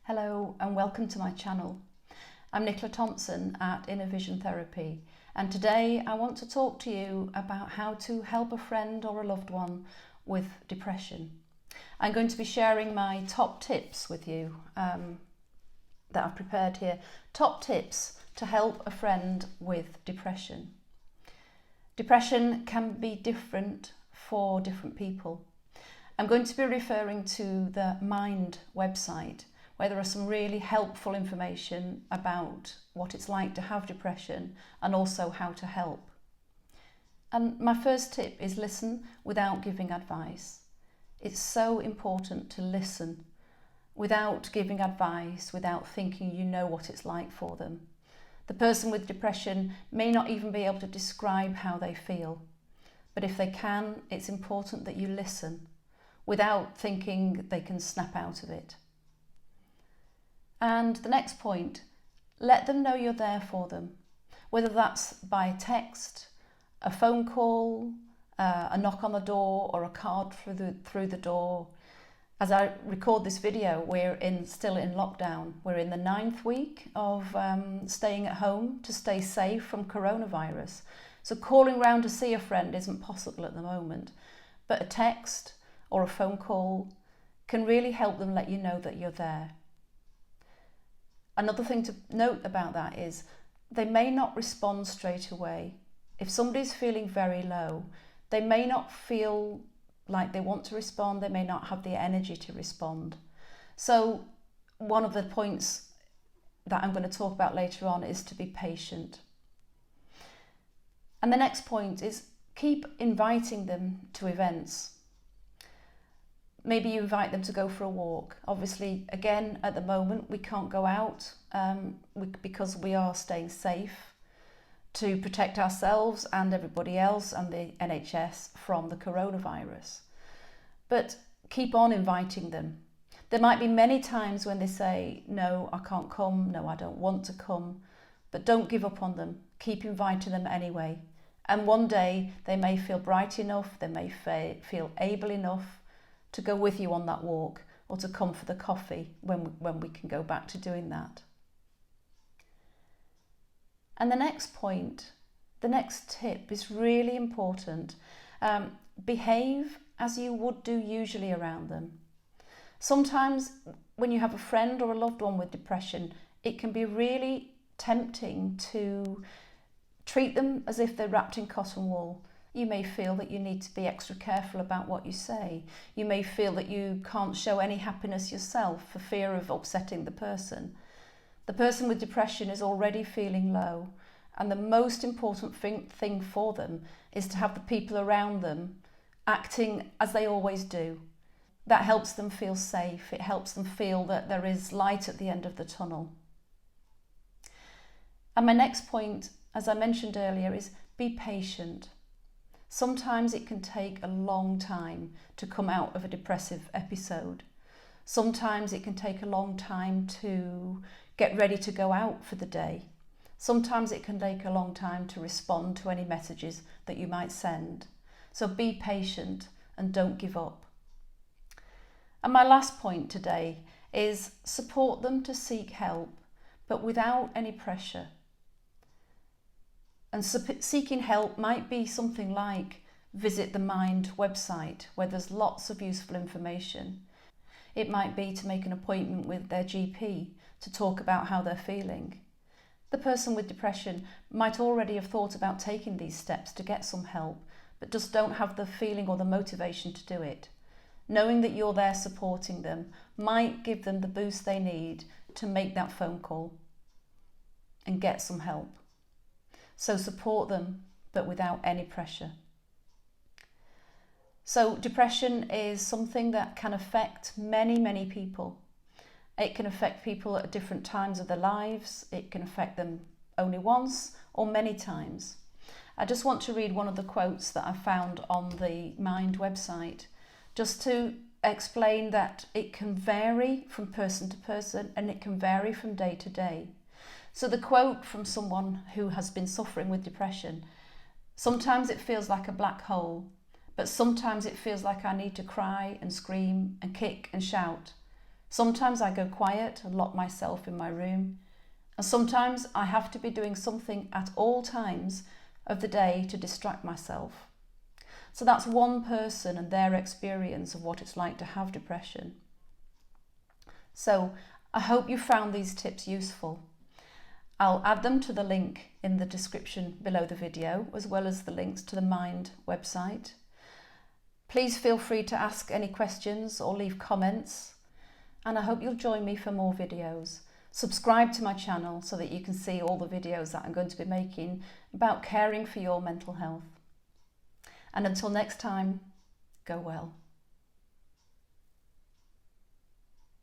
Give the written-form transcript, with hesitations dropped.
Hello and welcome to my channel. I'm Nicola Thompson at Inner Vision Therapy, and today I want to talk to you about how to help a friend or a loved one with depression. I'm going to be sharing my top tips with you that I've prepared here. Top tips to help a friend with depression. Depression can be different for different people. I'm going to be referring to the Mind website, where there are some really helpful information about what it's like to have depression and also how to help. And my first tip is listen without giving advice. It's so important to listen without giving advice, without thinking you know what it's like for them. The person with depression may not even be able to describe how they feel, but if they can, it's important that you listen without thinking they can snap out of it. And the next point, let them know you're there for them, whether that's by text, a phone call, a knock on the door, or a card through the door. As I record this video, we're still in lockdown. We're in the 9th week of staying at home to stay safe from coronavirus. So calling round to see a friend isn't possible at the moment, but a text or a phone call can really help them let you know that you're there. Another thing to note about that is they may not respond straight away. If somebody's feeling very low, they may not feel like they want to respond, they may not have the energy to respond. So one of the points that I'm going to talk about later on is to be patient. And the next point is keep inviting them to events. Maybe you invite them to go for a walk. Obviously, again, at the moment, we can't go out because we are staying safe to protect ourselves and everybody else and the NHS from the coronavirus. But keep on inviting them. There might be many times when they say, no, I can't come, no, I don't want to come, but don't give up on them. Keep inviting them anyway. And one day they may feel bright enough, they may feel able enough to go with you on that walk or to come for the coffee when we can go back to doing that. And the next point, the next tip is really important. Behave as you would do usually around them. Sometimes when you have a friend or a loved one with depression, it can be really tempting to treat them as if they're wrapped in cotton wool. You may feel that you need to be extra careful about what you say. You may feel that you can't show any happiness yourself for fear of upsetting the person. The person with depression is already feeling low, and the most important thing for them is to have the people around them acting as they always do. That helps them feel safe. It helps them feel that there is light at the end of the tunnel. And my next point, as I mentioned earlier, is be patient. Sometimes it can take a long time to come out of a depressive episode. Sometimes it can take a long time to get ready to go out for the day. Sometimes it can take a long time to respond to any messages that you might send. So be patient and don't give up. And my last point today is support them to seek help, but without any pressure. And seeking help might be something like visit the Mind website, where there's lots of useful information. It might be to make an appointment with their GP to talk about how they're feeling. The person with depression might already have thought about taking these steps to get some help, but just don't have the feeling or the motivation to do it. Knowing that you're there supporting them might give them the boost they need to make that phone call and get some help. So support them, but without any pressure. So depression is something that can affect many, many people. It can affect people at different times of their lives. It can affect them only once or many times. I just want to read one of the quotes that I found on the Mind website, just to explain that it can vary from person to person and it can vary from day to day. So the quote from someone who has been suffering with depression, sometimes it feels like a black hole, but sometimes it feels like I need to cry and scream and kick and shout. Sometimes I go quiet and lock myself in my room, and sometimes I have to be doing something at all times of the day to distract myself. So that's one person and their experience of what it's like to have depression. So I hope you found these tips useful. I'll add them to the link in the description below the video, as well as the links to the Mind website. Please feel free to ask any questions or leave comments, and I hope you'll join me for more videos. Subscribe to my channel so that you can see all the videos that I'm going to be making about caring for your mental health. And until next time, go well.